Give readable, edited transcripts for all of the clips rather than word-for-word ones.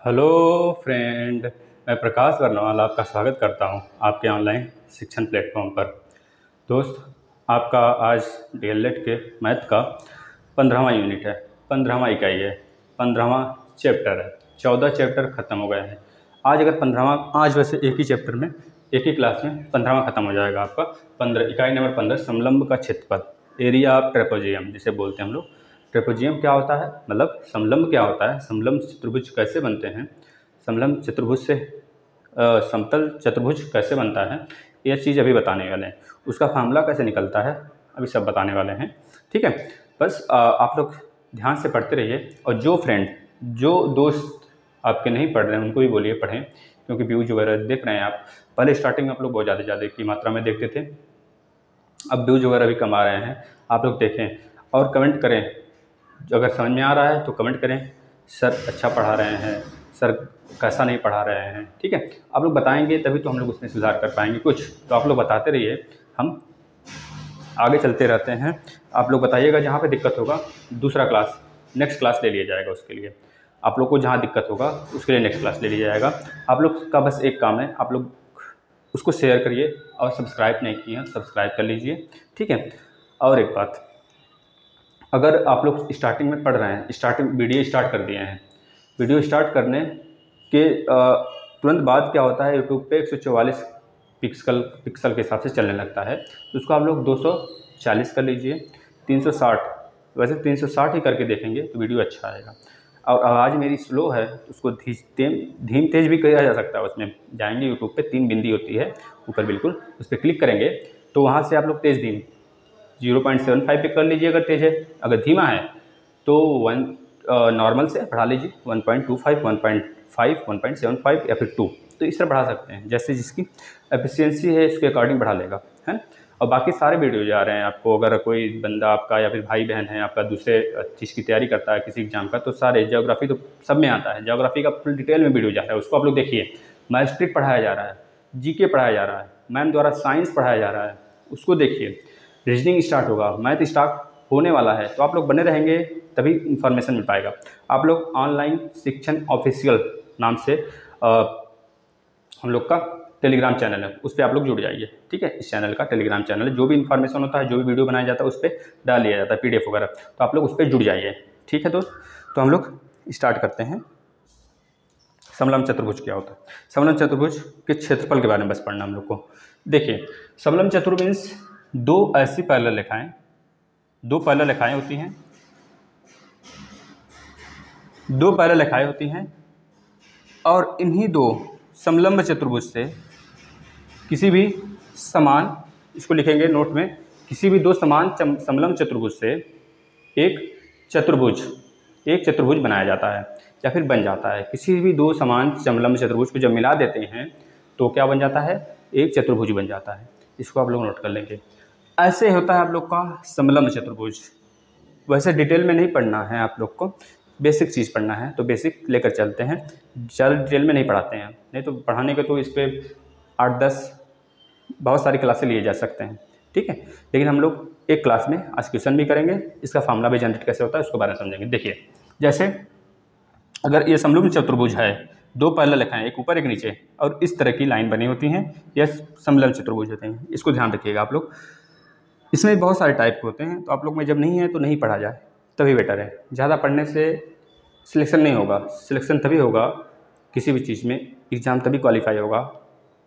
Hello friend, मैं प्रकाश वर्णवाल आपका स्वागत करता हूं आपके ऑनलाइन शिक्षण प्लेटफॉर्म पर। दोस्त, आपका आज डीएलएड के मैथ का 15वां यूनिट है, 15वां इकाई है, 15वां चैप्टर है। 14 चैप्टर ख़त्म हो गए हैं। आज अगर 15वां, आज वैसे एक ही चैप्टर में एक ही क्लास में 15वां ख़त्म हो जाएगा आपका। 15 इकाई नंबर 15 समलंब का क्षेत्रफल, एरिया ऑफ ट्रेपेजियम जिसे बोलते हैं हम लोग। ट्रेपेजियम क्या होता है, मतलब समलंब क्या होता है, समलंब चतुर्भुज कैसे बनते हैं, समलंब चतुर्भुज से समतल चतुर्भुज कैसे बनता है, ये चीज़ अभी बताने वाले हैं। उसका फार्मूला कैसे निकलता है अभी सब बताने वाले हैं। ठीक है, बस आप लोग ध्यान से पढ़ते रहिए। और जो दोस्त आपके नहीं पढ़ रहे हैं उनको भी बोलिए पढ़ें, क्योंकि व्यूज वगैरह देख रहे हैं आप। पहले स्टार्टिंग में आप लोग बहुत ज़्यादा की मात्रा में देखते थे, अब व्यूज वगैरह भी कम आ रहे हैं। आप लोग देखें और कमेंट करें, अगर समझ में आ रहा है तो कमेंट करें, सर अच्छा पढ़ा रहे हैं, सर कैसा नहीं पढ़ा रहे हैं। ठीक है, आप लोग बताएंगे तभी तो हम लोग उसमें सुधार कर पाएंगे कुछ। तो आप लोग बताते रहिए, हम आगे चलते रहते हैं। आप लोग बताइएगा जहाँ पे दिक्कत होगा, दूसरा क्लास नेक्स्ट क्लास ले लिया जाएगा उसके लिए। आप लोग को जहाँ दिक्कत होगा उसके लिए नेक्स्ट क्लास ले लिया जाएगा। आप लोग का बस एक काम है, आप लोग उसको शेयर करिए और सब्सक्राइब नहीं किए सब्सक्राइब कर लीजिए। ठीक है, और एक बात, अगर आप लोग स्टार्टिंग में पढ़ रहे हैं, स्टार्टिंग वीडियो स्टार्ट कर दिए हैं, वीडियो स्टार्ट करने के तुरंत बाद क्या होता है, यूट्यूब पे 144 पिक्सल के हिसाब से चलने लगता है। तो उसको आप लोग 240 कर लीजिए, 360, वैसे 360 ही करके देखेंगे तो वीडियो अच्छा आएगा। और आवाज़ मेरी स्लो है तो उसको धीम तेज भी किया जा सकता है। उसमें जाएंगे यूट्यूब पे 3 बिंदी होती है ऊपर, बिल्कुल उस पर क्लिक करेंगे तो वहाँ से आप लोग तेज़ धीम 0.75 पे कर लीजिए अगर तेज़ है। अगर धीमा है तो नॉर्मल से बढ़ा लीजिए 1.25, 1.5, 1.75 या फिर 2। तो इस तरह बढ़ा सकते हैं, जैसे जिसकी एफिशिएंसी है इसके अकॉर्डिंग बढ़ा लेगा, है। और बाकी सारे वीडियो जा रहे हैं आपको, अगर कोई बंदा आपका या फिर भाई बहन है आपका दूसरे चीज़ की तैयारी करता है किसी एग्जाम का, तो सारे ज्योग्राफी तो सब में आता है, ज्योग्राफी का फुल डिटेल में वीडियो जा रहा है, उसको आप लोग देखिए। मैथमेटिक्स पढ़ाया जा रहा है, जीके पढ़ाया जा रहा है, मैम द्वारा साइंस पढ़ाया जा रहा है, उसको देखिए। रीजनिंग स्टार्ट होगा, मैथ स्टार्ट होने वाला है, तो आप लोग बने रहेंगे तभी इन्फॉर्मेशन मिल पाएगा। आप लोग ऑनलाइन शिक्षण ऑफिशियल नाम से हम लोग का टेलीग्राम चैनल है, उस पर आप लोग जुड़ जाइए। ठीक है, इस चैनल का टेलीग्राम चैनल है, जो भी इन्फॉर्मेशन होता है, जो भी वीडियो बनाया जाता है उस पर डाल दिया जाता है PDF वगैरह, तो आप लोग उस पर जुड़ जाइए। ठीक है दोस्त, तो हम लोग स्टार्ट करते हैं। समलंब चतुर्भुज क्या होता है, समलंब चतुर्भुज के क्षेत्रफल के बारे में बस पढ़ना हम लोग को। देखिए, समलंब चतुर्भुज मीन्स दो ऐसी पैरेलल रेखाएं, दो पैरेलल रेखाएं होती हैं, दो पैरेलल रेखाएं होती हैं, और इन्हीं दो समलंब चतुर्भुज से किसी भी समान, इसको लिखेंगे नोट में, किसी भी दो समान समलंब चतुर्भुज से एक चतुर्भुज बनाया जाता है या फिर बन जाता है। किसी भी दो समान समलंब चतुर्भुज को जब मिला देते हैं तो क्या बन जाता है, एक चतुर्भुज बन जाता है। इसको आप लोग नोट कर लेंगे। ऐसे होता है आप लोग का समलंब चतुर्भुज। वैसे डिटेल में नहीं पढ़ना है आप लोग को, बेसिक चीज़ पढ़ना है तो बेसिक लेकर चलते हैं, ज़्यादा डिटेल में नहीं पढ़ाते हैं, नहीं तो पढ़ाने के तो इस पर 8-10 बहुत सारी क्लासें लिए जा सकते हैं। ठीक है, लेकिन हम लोग एक क्लास में आज क्वेश्चन भी करेंगे, इसका फार्मूला भी जनरेट कैसे होता है उसके बारे में समझेंगे। देखिए, जैसे अगर ये समलंब चतुर्भुज है, दो पैरेलल रेखाएं एक ऊपर एक नीचे और इस तरह की लाइन बनी होती हैं, यह समलंब चतुर्भुज होते हैं। इसको ध्यान रखिएगा आप लोग। इसमें बहुत सारे टाइप के होते हैं, तो आप लोग में जब नहीं है तो नहीं पढ़ा जाए तभी बेटर है। ज़्यादा पढ़ने से सिलेक्शन नहीं होगा, सिलेक्शन तभी होगा किसी भी चीज़ में, एग्ज़ाम तभी क्वालिफाई होगा,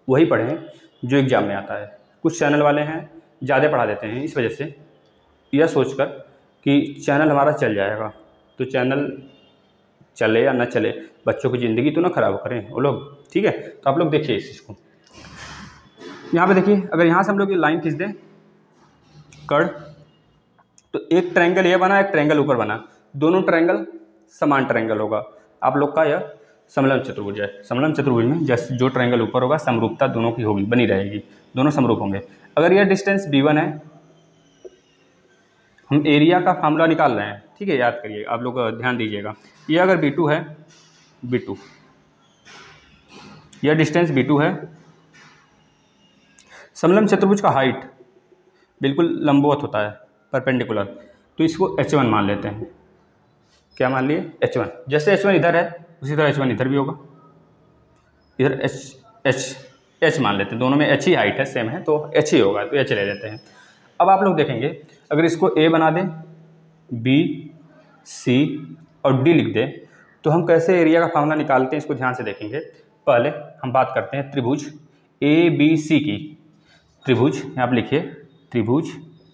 वही पढ़ें जो एग्ज़ाम में आता है। कुछ चैनल वाले हैं ज़्यादा पढ़ा देते हैं, इस वजह से यह सोचकर कि चैनल हमारा चल जाएगा, तो चैनल चले या ना चले, बच्चों की ज़िंदगी तो ना ख़राब करें वो लोग। ठीक है, तो आप लोग देखिए इस चीज़ को। यहाँ पे देखिए, अगर यहाँ से हम लोग ये लाइन खींच दें कर्ड, तो एक ट्रायंगल ये बना, एक ट्रायंगल ऊपर बना, दोनों ट्रायंगल समान ट्रायंगल होगा। आप लोग का यह समलंब चतुर्भुज है। समलंब चतुर्भुज में जैसे जो ट्रायंगल ऊपर होगा समरूपता दोनों की होगी, बनी रहेगी, दोनों समरूप होंगे। अगर यह डिस्टेंस B1 है, हम एरिया का फार्मूला निकाल रहे हैं। ठीक है, याद करिए, आप लोग ध्यान दीजिएगा। ये अगर B2 है, B2, यह डिस्टेंस B2 है। समलंब चतुर्भुज का हाइट बिल्कुल लंबवत होता है, परपेंडिकुलर, तो इसको H1 मान लेते हैं। क्या मान लिए, H1। जैसे H1 इधर है उसी तरह H1 इधर भी होगा, इधर H मान लेते हैं, दोनों में H ही हाइट है, सेम है, तो H ही होगा, तो H ले लेते हैं। अब आप लोग देखेंगे अगर इसको A बना दें, B, C और D लिख दें तो हम कैसे एरिया का फार्मूला निकालते हैं इसको ध्यान से देखेंगे। पहले हम बात करते हैं त्रिभुज ABC की। त्रिभुज आप लिखिए, त्रिभुज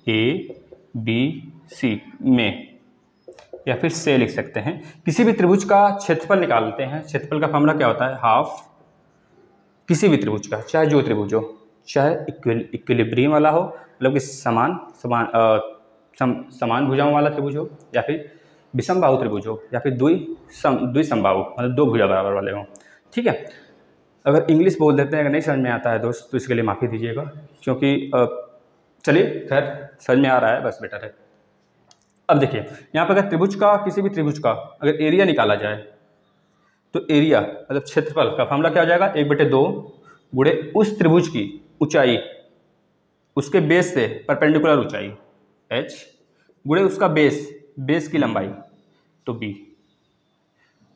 ABC में, या फिर से लिख सकते हैं। किसी भी त्रिभुज का क्षेत्रफल निकालते हैं। क्षेत्रफल का फार्मूला क्या होता है? हाफ किसी भी त्रिभुज का, चाहे जो त्रिभुज हो, चाहे इक्विलिब्रियम वाला हो, मतलब कि समान भुजाओं वाला त्रिभुज हो, या फिर विषम बाहु त्रिभुज हो, या फिर द्विसमबाहु मतलब दो भुजा बराबर वाले हों। ठीक है, अगर इंग्लिश बोल देते हैं, अगर नहीं समझ में आता है दोस्त तो इसके लिए माफ़ी दीजिएगा, क्योंकि चलिए खैर समझ में आ रहा है, बस बेटर है। अब देखिए यहाँ पर अगर त्रिभुज का, किसी भी त्रिभुज का अगर एरिया निकाला जाए तो एरिया मतलब क्षेत्रफल का फार्मूला क्या हो जाएगा? 1/2 गुणे उस त्रिभुज की ऊंचाई, उसके बेस से परपेंडिकुलर ऊंचाई h गुणे उसका बेस की लंबाई तो b।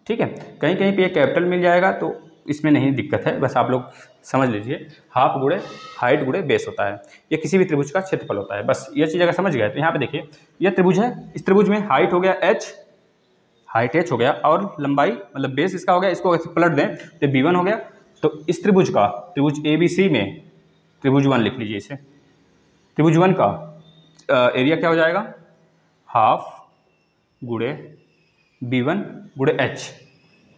ठीक है, कहीं कहीं पे ये कैपिटल मिल जाएगा तो इसमें नहीं दिक्कत है, बस आप लोग समझ लीजिए हाफ गुणे हाइट गुणे बेस होता है, ये किसी भी त्रिभुज का क्षेत्रफल होता है। बस ये चीज़ अगर समझ गए तो यहाँ पे देखिए यह त्रिभुज है, इस त्रिभुज में हाइट हो गया h, हाइट h हो गया, और लंबाई मतलब बेस इसका हो गया, इसको पलट दें तो b1 हो गया। तो इस त्रिभुज का, त्रिभुज ABC में त्रिभुज 1 लिख लीजिए इसे, त्रिभुज 1 का एरिया क्या हो जाएगा? हाफ गुणे b1 गुणे h,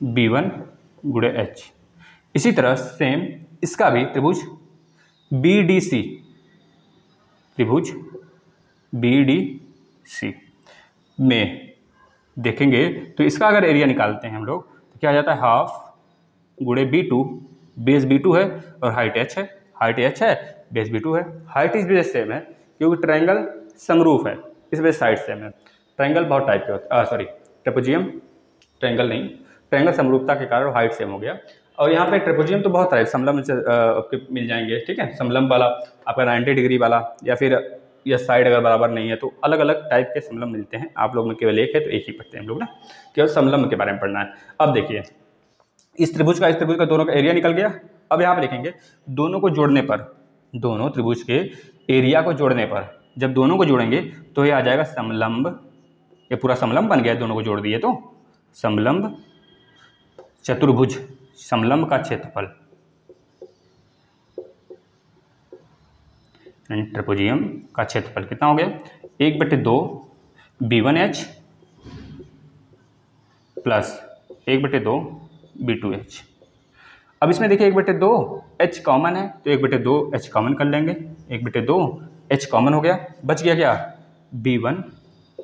b1 गुणे h। इसी तरह सेम इसका भी त्रिभुज BDC, त्रिभुज BDC में देखेंगे तो इसका अगर एरिया निकालते हैं हम लोग तो क्या आ जाता है? हाफ गुणे b2, बेस b2 है और हाइट h है, हाइट h है, बेस b2 है। हाइट इस वजह से सेम है क्योंकि ट्रायंगल समरूप है, इस वजह से साइड सेम है। ट्रायंगल बहुत टाइप के होते हैं, सॉरी ट्रेपेजियम, ट्रायंगल नहीं, ट्रायंगल समरूपता के कारण हाइट सेम हो गया। और यहाँ पे ट्रेपेजियम तो बहुत टाइप, समलंब आपके मिल जाएंगे। ठीक है, समलंब वाला आपका 90 डिग्री वाला, या फिर यह साइड अगर बराबर नहीं है तो अलग अलग टाइप के समलंब मिलते हैं। आप लोग में केवल एक है तो एक ही पढ़ते हैं हम लोग ना, केवल समलंब के बारे में पढ़ना है। अब देखिए इस त्रिभुज का दोनों का एरिया निकल गया। अब यहाँ पे देखेंगे दोनों को जोड़ने पर, दोनों त्रिभुज के एरिया को जोड़ने पर, जब दोनों को जोड़ेंगे तो ये आ जाएगा समलंब, ये पूरा समलंब बन गया, दोनों को जोड़ दिए तो समलंब चतुर्भुज, समलंब का क्षेत्रफल ट्रेपेजियम का क्षेत्रफल कितना हो गया? 1/2 b1h प्लस 1/2 b2h। अब इसमें देखिए 1/2 h कॉमन है तो 1/2 h कॉमन कर लेंगे, 1/2 h कॉमन हो गया, बच गया क्या? b1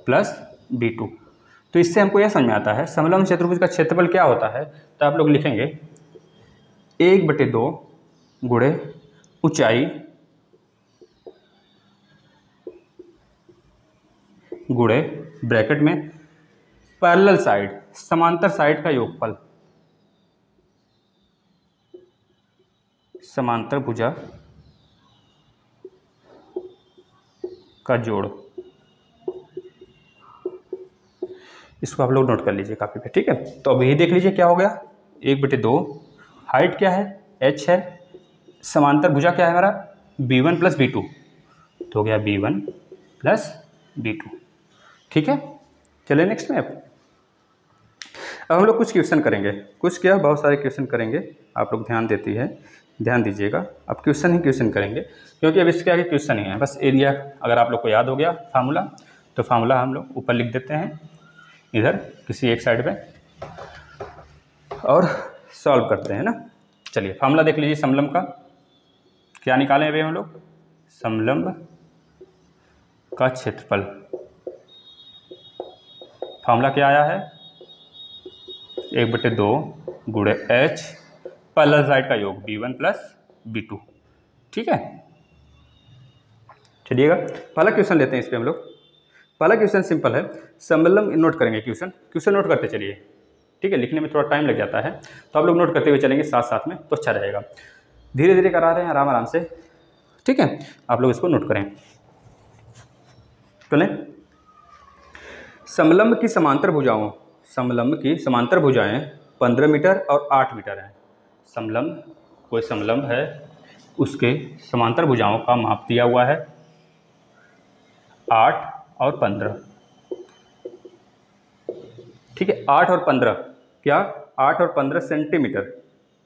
plus b2। तो इससे हमको यह समझ में आता है समलंब चतुर्भुज का क्षेत्रफल क्या होता है। तो आप लोग लिखेंगे 1/2 गुणे ऊंचाई गुणे ब्रैकेट में पैरेलल साइड, समांतर साइड का योगफल, समांतर भुजा का जोड़। इसको आप लोग नोट कर लीजिए कापी पे। ठीक है, तो अब यही देख लीजिए क्या हो गया? 1/2, हाइट क्या है? h है, समांतर भुजा क्या है हमारा? b1 प्लस b2, तो हो गया b1 प्लस b2। ठीक है, चलिए नेक्स्ट में अब हम लोग कुछ क्वेश्चन करेंगे, कुछ क्या बहुत सारे क्वेश्चन करेंगे, आप लोग ध्यान दीजिएगा। अब क्वेश्चन ही क्वेश्चन करेंगे क्योंकि अब इसके आगे क्वेश्चन ही है। बस एरिया अगर आप लोग को याद हो गया फार्मूला, तो फार्मूला हम लोग ऊपर लिख देते हैं इधर किसी एक साइड पे और सॉल्व करते हैं ना। चलिए फार्मूला देख लीजिए समलंब का, क्या निकालें अभी हम लोग? समलंब का क्षेत्रफल। फार्मूला क्या आया है? 1/2 गुणे h पैरेलल साइड का योग b1 प्लस b2। ठीक है, चलिएगा पहला क्वेश्चन लेते हैं इस पर हम लोग। पहला क्वेश्चन सिंपल है, समलंब नोट करेंगे, क्वेश्चन नोट करते चलिए। ठीक है, लिखने में थोड़ा टाइम लग जाता है तो आप लोग नोट करते हुए चलेंगे साथ साथ में तो अच्छा रहेगा। धीरे धीरे करा रहे हैं, आराम आराम से। ठीक है, आप लोग इसको नोट करें। चलें, समलंब की समांतर भुजाएं 15 मीटर और 8 मीटर है। समलंब, कोई समलंब है, उसके समांतर भुजाओं का माप दिया हुआ है 8 और 15। ठीक है, 8 और 15 क्या, 8 और 15 सेंटीमीटर।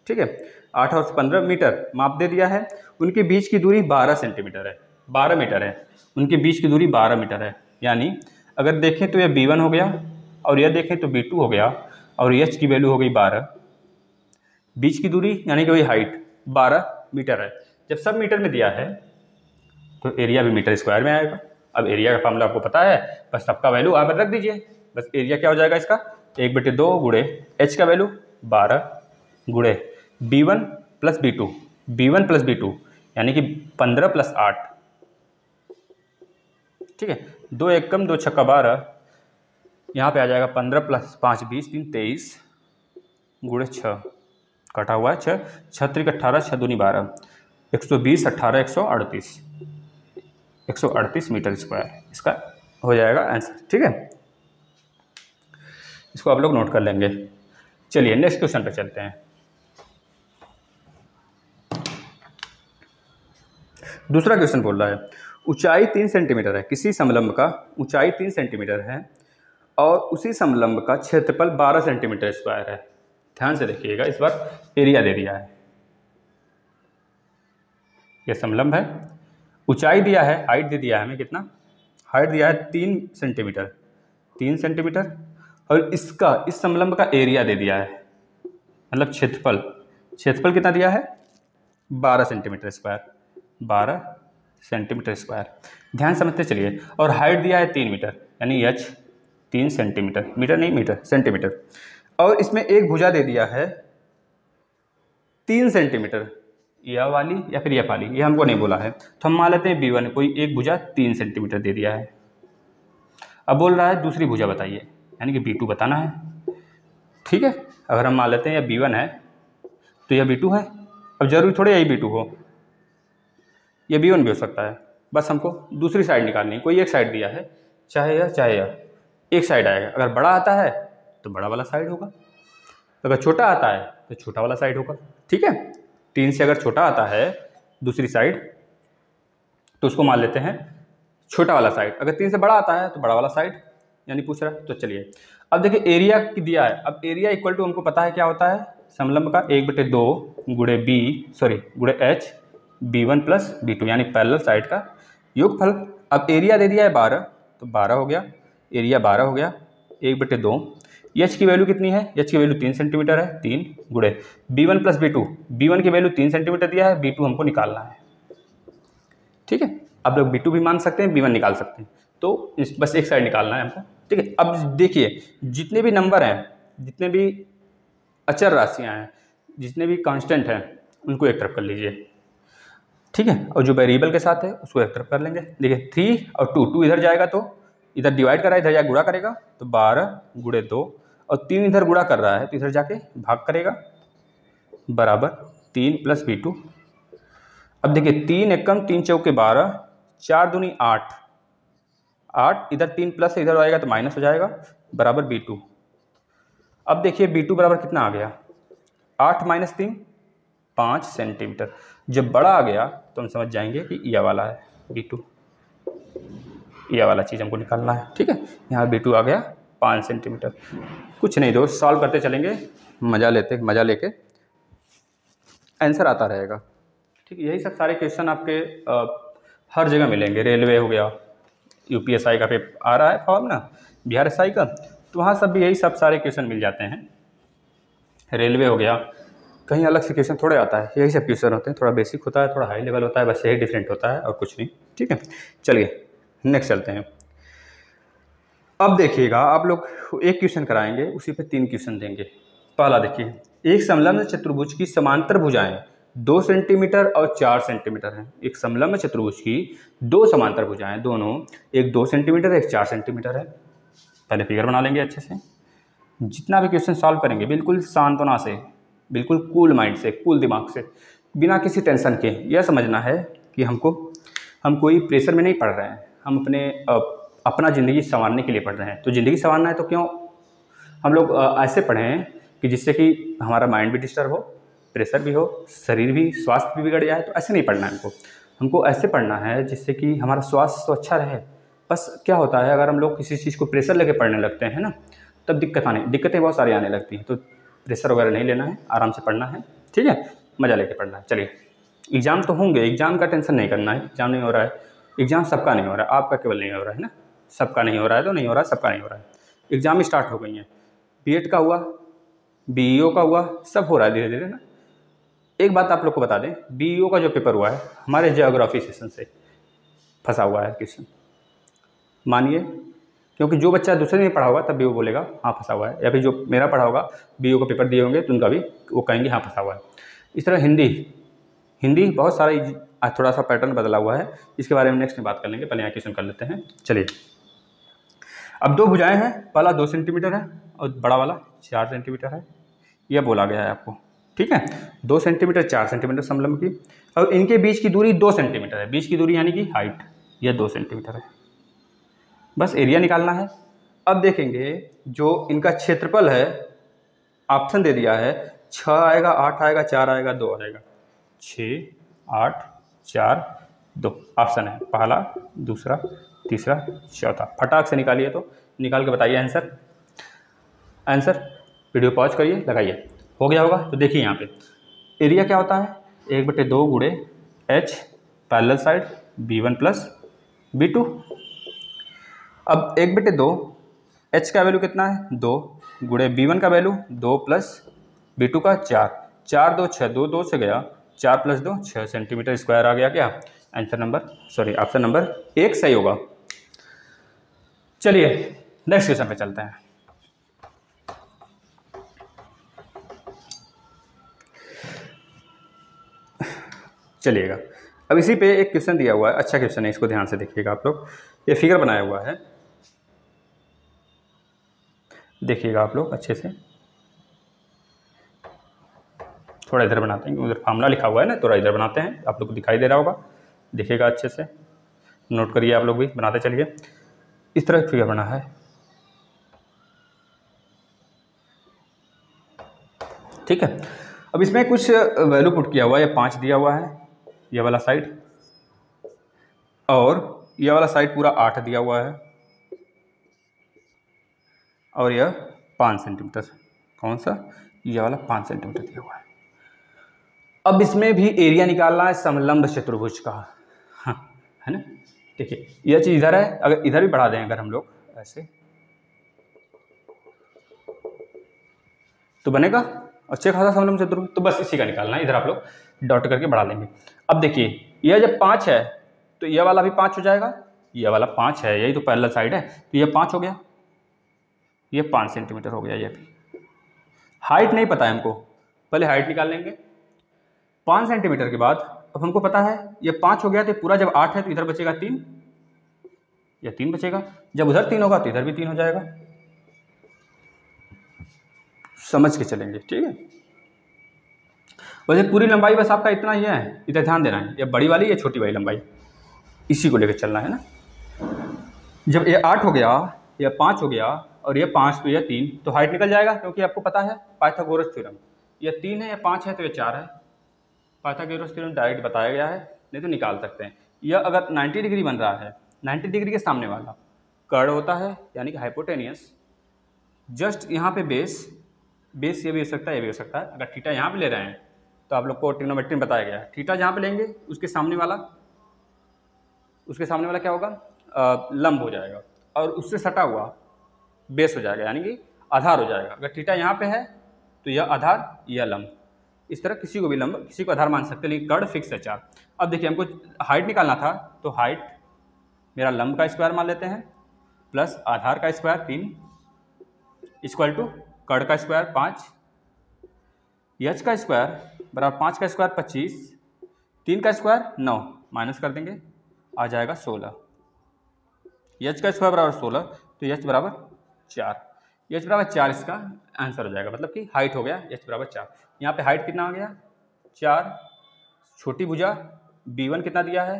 ठीक है, 8 और 15 मीटर माप दे दिया है। उनके बीच की दूरी 12 सेंटीमीटर है, 12 मीटर है। उनके बीच की दूरी 12 मीटर है। यानी अगर देखें तो यह B1 हो गया और यह देखें तो B2 हो गया और H की वैल्यू हो गई 12। बीच की दूरी यानी कि वही हाइट 12 मीटर है। जब सब मीटर में दिया है तो एरिया भी मीटर स्क्वायर में आएगा। अब एरिया का फॉर्मूला आपको पता है, बस सबका वैल्यू आप रख दीजिए। बस एरिया क्या हो जाएगा इसका, 1/2 गुणे H का वैल्यू 12 गुणे B1 plus B2, B1 plus B2 यानी कि 15 प्लस 8। ठीक है, 2 एकम 2 छक्का 12, यहाँ पे आ जाएगा 15 प्लस 5 20 3 23 गुणे 6, कटा हुआ है 6, 6 त्रिक 18, 6 दूनी 12, 120 18 138, 138 मीटर स्क्वायर इसका हो जाएगा आंसर। ठीक है, इसको आप लोग नोट कर लेंगे। चलिए नेक्स्ट क्वेश्चन पे चलते हैं। दूसरा क्वेश्चन बोल रहा है ऊंचाई 3 सेंटीमीटर है, किसी समलंब का ऊंचाई 3 सेंटीमीटर है और उसी समलंब का क्षेत्रफल 12 सेंटीमीटर स्क्वायर है। ध्यान से देखिएगा, इस बार एरिया दे दिया है। यह समलंब है, ऊंचाई दिया है, हाइट दे दिया है हमें, कितना हाइट दिया है 3 सेंटीमीटर, 3 सेंटीमीटर और इसका इस समलंब का एरिया दे दिया है, मतलब क्षेत्रफल, क्षेत्रफल कितना दिया है 12 सेंटीमीटर स्क्वायर, 12 सेंटीमीटर स्क्वायर। ध्यान समझते चलिए। और हाइट दिया है 3 मीटर यानी H 3 सेंटीमीटर, मीटर नहीं मीटर सेंटीमीटर। और इसमें एक भुजा दे दिया है 3 सेंटीमीटर, यह वाली या फिर यह वाली, ये हमको नहीं बोला है, तो हम मान लेते हैं B1 कोई एक भुजा 3 सेंटीमीटर दे दिया है। अब बोल रहा है दूसरी भुजा बताइए, यानी कि B2 बताना है। ठीक है, अगर हम मान लेते हैं यह B1 है तो यह B2 है। अब जरूरी थोड़ी यही B2 हो, यह B1 भी हो सकता है। बस हमको दूसरी साइड निकालनी है, कोई एक साइड दिया है, चाहे यह एक साइड आएगा। अगर बड़ा आता है तो बड़ा वाला साइड होगा, अगर छोटा आता है तो छोटा वाला साइड होगा। ठीक है, 3 से अगर छोटा आता है दूसरी साइड तो उसको मान लेते हैं छोटा वाला साइड, अगर 3 से बड़ा आता है तो बड़ा वाला साइड, यानी पूछ रहा है। तो चलिए अब देखिए एरिया की दिया है। अब एरिया इक्वल टू हमको पता है क्या होता है, समलंब का 1/2 गुणे गुणे H B1 प्लस B2 यानी पैरेलल साइड का योगफल। अब एरिया दे दिया है 12 तो 12 हो गया, एरिया 12 हो गया 1/2। H की वैल्यू कितनी है, H की वैल्यू 3 सेंटीमीटर है, 3 गुणे B1 प्लस B2, B1 की वैल्यू 3 सेंटीमीटर दिया है, B2 हमको निकालना है। ठीक है, आप लोग B2 भी मान सकते हैं, B1 निकाल सकते हैं, तो बस एक साइड निकालना है हमको। ठीक है, अब देखिए जितने भी नंबर हैं, जितने भी अचर राशियाँ हैं, जितने भी कांस्टेंट हैं, उनको एक तरफ कर लीजिए। ठीक है, और जो वेरिएबल के साथ है उसको एक तरफ कर लेंगे। देखिए 3 और 2 इधर जाएगा तो इधर डिवाइड करा, इधर जाके गुणा करेगा तो 12 गुणे 2 और 3 इधर गुणा कर रहा है तो इधर जाके भाग करेगा, बराबर 3 प्लस B2। अब देखिए 3 एकम 3 चौके 12, 4 दूनी 8, 8 इधर 3 प्लस इधर आएगा तो माइनस हो जाएगा, बराबर B2। अब देखिए B2 बराबर कितना आ गया, 8 माइनस 3 5 सेंटीमीटर। जब बड़ा आ गया तो हम समझ जाएंगे कि यह वाला है B2, यह वाला चीज़ हमको निकालना है। ठीक है, यहाँ B2 आ गया 5 सेंटीमीटर। कुछ नहीं दोस्त, सॉल्व करते चलेंगे, मज़ा लेके आंसर आता रहेगा। ठीक है, यही सब सारे क्वेश्चन आपके हर जगह मिलेंगे। रेलवे हो गया, UPSI का पेपर आ रहा है फॉर्म ना, बिहार SI का, तो वहाँ सब भी यही सब सारे क्वेश्चन मिल जाते हैं। रेलवे हो गया, कहीं अलग से क्वेश्चन थोड़े आता है, यही सब क्वेश्चन होते हैं, थोड़ा बेसिक होता है, थोड़ा हाई लेवल होता है, बस यही डिफरेंट होता है और कुछ नहीं। ठीक है, चलिए नेक्स्ट चलते हैं। अब देखिएगा आप लोग एक क्वेश्चन कराएंगे, उसी पे 3 क्वेश्चन देंगे। पहला देखिए, एक समलंब चतुर्भुज की समांतर भुजाएं 2 सेंटीमीटर और 4 सेंटीमीटर हैं। एक समलंब चतुर्भुज की 2 समांतर भुजाएं, दोनों एक 2 सेंटीमीटर एक 4 सेंटीमीटर है। पहले फिगर बना लेंगे अच्छे से। जितना भी क्वेश्चन सॉल्व करेंगे बिल्कुल सांत्वना से, बिल्कुल कूल माइंड से, कूल दिमाग से, बिना किसी टेंशन के। यह समझना है कि हम कोई प्रेशर में नहीं पढ़ रहे हैं, हम अपना ज़िंदगी संवारने के लिए पढ़ रहे हैं। तो ज़िंदगी संवारना है तो क्यों हम लोग ऐसे पढ़ें कि जिससे कि हमारा माइंड भी डिस्टर्ब हो, प्रेशर भी हो, शरीर भी, स्वास्थ्य भी बिगड़ जाए। तो ऐसे नहीं पढ़ना है हमको ऐसे पढ़ना है जिससे कि हमारा स्वास्थ्य तो अच्छा रहे। बस क्या होता है, अगर हम लोग किसी चीज़ को प्रेशर लेके पढ़ने लगते हैं ना, तब दिक्कतें बहुत सारी आने लगती हैं। तो प्रेशर वगैरह नहीं लेना है, आराम से पढ़ना है, ठीक है, मज़ा लेके पढ़ना है। चलिए, एग्ज़ाम तो होंगे, एग्ज़ाम का टेंशन नहीं करना है। एग्ज़ाम नहीं हो रहा है, एग्ज़ाम सबका नहीं हो रहा है, आपका केवल नहीं हो रहा है ना, सबका नहीं हो रहा है तो नहीं हो रहा है, सबका नहीं हो रहा है। एग्ज़ाम स्टार्ट हो गई हैं, बीएड का हुआ, बीईओ का हुआ, सब हो रहा है धीरे धीरे ना। एक बात आप लोग को बता दें, बीईओ का जो पेपर हुआ है हमारे ज्योग्राफी सेशन से फंसा हुआ है क्वेश्चन, मानिए, क्योंकि जो बच्चा दूसरे ने पढ़ा होगा तब भी वो बोलेगा हाँ फंसा हुआ है, या फिर जो मेरा पढ़ा होगा, बीईओ का पेपर दिए होंगे तो उनका भी वो कहेंगे हाँ फंसा हुआ है। इस तरह हिंदी बहुत सारा थोड़ा सा पैटर्न बदला हुआ है, इसके बारे में नेक्स्ट में बात कर लेंगे। पहले यहाँ क्वेश्चन कर लेते हैं। चलिए, अब दो भुजाएं हैं, पहला 2 सेंटीमीटर है और बड़ा वाला 4 सेंटीमीटर है, यह बोला गया है आपको, ठीक है। 2 सेंटीमीटर 4 सेंटीमीटर समलंब की, और इनके बीच की दूरी 2 सेंटीमीटर है। बीच की दूरी यानी कि हाइट, यह 2 सेंटीमीटर है। बस एरिया निकालना है। अब देखेंगे जो इनका क्षेत्रफल है, ऑप्शन दे दिया है, 6 आएगा, 8 आएगा, 4 आएगा, 2 आएगा। 6, 8, 4, 2 ऑप्शन है, पहला, दूसरा, तीसरा, चौथा। फटाक से निकालिए, तो निकाल के बताइए आंसर। वीडियो पॉज करिए, लगाइए। हो गया होगा तो देखिए यहाँ पे एरिया क्या होता है, 1/2 गुणे h parallel side b1 plus b2। अब 1/2 h का वैल्यू कितना है, 2 गुणे b1 का वैल्यू 2 प्लस b2 का 4, 4 2 6, 2 2 से गया, 4 + 2 6 सेंटीमीटर स्क्वायर आ गया। क्या ऑप्शन नंबर 1 सही होगा। चलिए नेक्स्ट क्वेश्चन पे चलते हैं। चलिएगा, अब इसी पे एक क्वेश्चन दिया हुआ है, अच्छा क्वेश्चन है, इसको ध्यान से देखिएगा आप लोग। ये फिगर बनाया हुआ है, देखिएगा आप लोग अच्छे से। थोड़ा इधर बनाते हैं, उधर फार्मूला लिखा हुआ है ना, थोड़ा इधर बनाते हैं, आप लोग को दिखाई दे रहा होगा, देखिएगा अच्छे से, नोट करिए आप लोग भी, बनाते चलिए। इस तरह फिगर बना है, ठीक है। अब इसमें कुछ वैल्यू पुट किया हुआ है, 5 दिया हुआ है ये वाला साइड, और ये वाला साइड पूरा 8 दिया हुआ है, और यह 5 सेंटीमीटर, कौन सा, ये वाला 5 सेंटीमीटर दिया हुआ है। अब इसमें भी एरिया निकालना है समलंब चतुर्भुज का, हाँ है ना। देखिए यह चीज़ इधर है, अगर इधर भी बढ़ा दें अगर हम लोग ऐसे, तो बनेगा अच्छे खासा समलंब चतुर्भुज। तो बस इसी का निकालना है, इधर आप लोग डॉट करके बढ़ा लेंगे। अब देखिए यह जब 5 है तो यह वाला भी 5 हो जाएगा, यह वाला 5 है, यही तो पैरेलल साइड है, तो यह 5 हो गया, यह 5 सेंटीमीटर हो गया। यह भी हाइट नहीं पता है हमको, पहले हाइट निकाल लेंगे। 5 सेंटीमीटर के बाद अब हमको पता है यह 5 हो गया, तो पूरा जब 8 है तो इधर बचेगा 3, यह 3 बचेगा, जब उधर 3 होगा तो इधर भी 3 हो जाएगा। समझ के चलेंगे, ठीक है। वैसे पूरी लंबाई बस आपका इतना ही है, इधर ध्यान देना है, ये बड़ी वाली, ये छोटी वाली लंबाई, इसी को लेकर चलना है ना। जब ये 8 हो गया, यह 5 हो गया, और ये 5 तो यह 3, तो हाइट निकल जाएगा, क्योंकि आपको पता है पाइथागोरस थ्योरम, यह 3 है, यह 5 है, तो यह 4 है। पाइथागोरस थ्योरम डायरेक्ट बताया गया है, नहीं तो निकाल सकते हैं। यह अगर 90 डिग्री बन रहा है, 90 डिग्री के सामने वाला कर्ड होता है, यानी कि हाइपोटेनियस, जस्ट यहाँ पे बेस ये भी हो सकता है, ये भी हो सकता है। अगर थीटा यहाँ पे ले रहे हैं तो आप लोग को ट्रिग्नोमेट्री में बताया गया है, थीटा जहाँ पे लेंगे उसके सामने वाला क्या होगा, लंब हो जाएगा, और उससे सटा हुआ बेस हो जाएगा, यानी कि आधार हो जाएगा। अगर थीटा यहाँ पे है तो यह आधार, यह लंब, इस तरह किसी को भी लंब, किसी को आधार मान सकते हैं, लेकिन कर्ड फिक्स है 4। अब देखिए हमको हाइट निकालना था, तो हाइट मेरा लंब का स्क्वायर मान लेते हैं, प्लस आधार का स्क्वायर 3, इक्वल टू कर्ड का स्क्वायर 5, एच का स्क्वायर बराबर 5 का स्क्वायर 25, 3 का स्क्वायर 9, माइनस कर देंगे, आ जाएगा 16। एच का स्क्वायर बराबर 16, तो एच बराबर 4, एच बराबर 4 इसका आंसर हो जाएगा, मतलब कि हाइट हो गया एच बराबर 4। यहाँ पे हाइट कितना आ गया 4, छोटी भुजा b1 कितना दिया है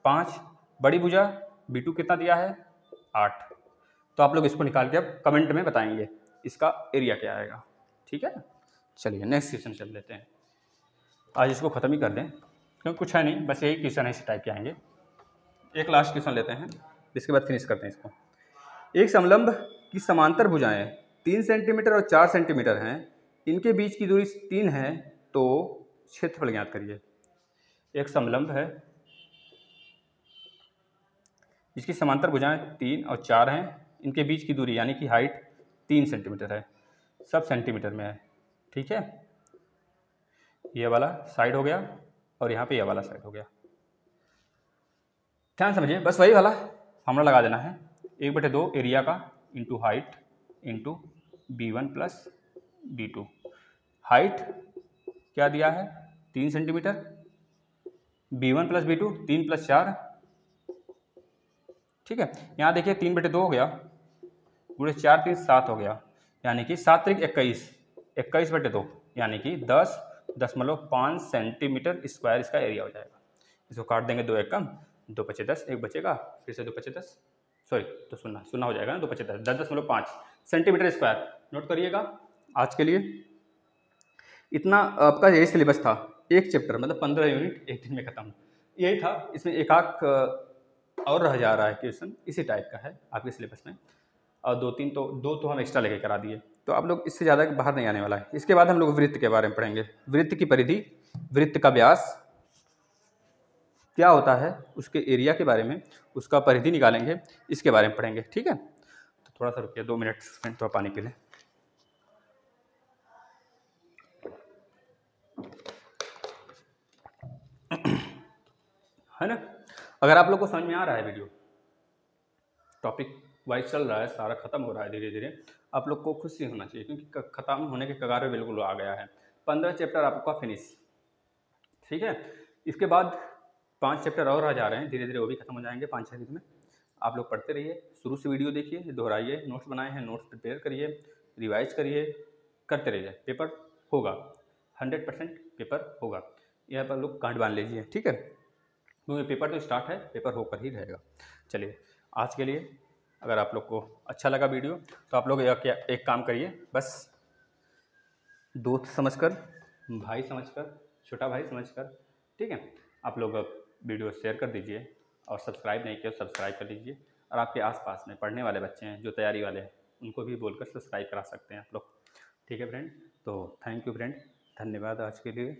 5, बड़ी भुजा b2 कितना दिया है 8। तो आप लोग इसको निकाल के अब कमेंट में बताएंगे इसका एरिया क्या आएगा। ठीक है। चलिए नेक्स्ट क्वेश्चन चल लेते हैं, आज इसको ख़त्म ही कर दें क्योंकि कुछ है नहीं, बस यही क्वेश्चन है, इसी टाइप के आएंगे। एक लास्ट क्वेश्चन लेते हैं, इसके बाद फिनिश करते हैं इसको। एक समलंब की समांतर भुजाएं 3 सेंटीमीटर और 4 सेंटीमीटर हैं, इनके बीच की दूरी 3 है, तो क्षेत्रफल ज्ञात करिए। एक समलंब है जिसकी समांतर भुजाएं 3 और 4 हैं, इनके बीच की दूरी यानी कि हाइट 3 सेंटीमीटर है, सब सेंटीमीटर में है, ठीक है। ये वाला साइड हो गया और यहाँ पे ये वाला साइड हो गया। ध्यान समझिए, बस वही वाला फॉर्मूला लगा देना है, 1/2 एरिया का into height into B1 plus B2। Height क्या दिया है 3 centimetre, B1 plus B2 3 plus 4, ठीक है। यहाँ देखिए 3/2 हो गया, गुणे 4 3 7 हो गया, यानी कि 7 3 21, 21/2 यानी कि 10.5 सेंटीमीटर स्क्वायर इसका एरिया हो जाएगा। इसको काट देंगे, 2 एकम 2 पचे 10, एक बचेगा, फिर से 2 पचे 10, सॉरी तो शून्य हो जाएगा ना, 2 पचे 10, 10.5 सेंटीमीटर स्क्वायर। नोट करिएगा, आज के लिए इतना आपका यही सिलेबस था, एक चैप्टर मतलब 15 यूनिट एक दिन में खत्म, यही था। इसमें एक आध और रह जा रहा है क्वेश्चन, इसी टाइप का है आपके सिलेबस में, और 2 तो हम एक्स्ट्रा लेके करा दिए, तो आप लोग इससे ज़्यादा बाहर नहीं आने वाला है। इसके बाद हम लोग वृत्त के बारे में पढ़ेंगे, वृत्त की परिधि, वृत्त का व्यास क्या होता है, उसके एरिया के बारे में, उसका परिधि निकालेंगे, इसके बारे में पढ़ेंगे, ठीक है। तो थोड़ा सा रुकिए 2 मिनट, थोड़ा पानी पी लें। है ना, अगर आप लोग को समझ में आ रहा है वीडियो, टॉपिक वाइज चल रहा है, सारा खत्म हो रहा है धीरे धीरे, आप लोग को खुशी होना चाहिए क्योंकि खत्म होने के कगार पे बिल्कुल आ गया है। 15 चैप्टर आपका फिनिश, ठीक है। इसके बाद 5 चैप्टर और आ जा रहे हैं, धीरे धीरे वो भी खत्म हो जाएंगे 5-6 दिन में। आप लोग पढ़ते रहिए, शुरू से वीडियो देखिए, दोहराइए, नोट्स बनाए हैं नोट्स प्रिपेयर करिए, रिवाइज करिए, करते रहिए, पेपर होगा, 100% पेपर होगा, यह पर लोग गांठ बांध लीजिए, ठीक है, क्योंकि पेपर तो स्टार्ट है, पेपर होकर ही रहेगा। चलिए आज के लिए अगर आप लोग को अच्छा लगा वीडियो तो आप लोग एक काम करिए, बस दोस्त समझकर, भाई समझकर, छोटा भाई समझकर, ठीक है, आप लोग वीडियो शेयर कर दीजिए, और सब्सक्राइब नहीं किया सब्सक्राइब कर लीजिए। और आपके आसपास में पढ़ने वाले बच्चे हैं जो तैयारी वाले हैं, उनको भी बोलकर सब्सक्राइब करा सकते हैं आप लोग, ठीक है फ्रेंड। तो थैंक यू फ्रेंड, धन्यवाद आज के लिए।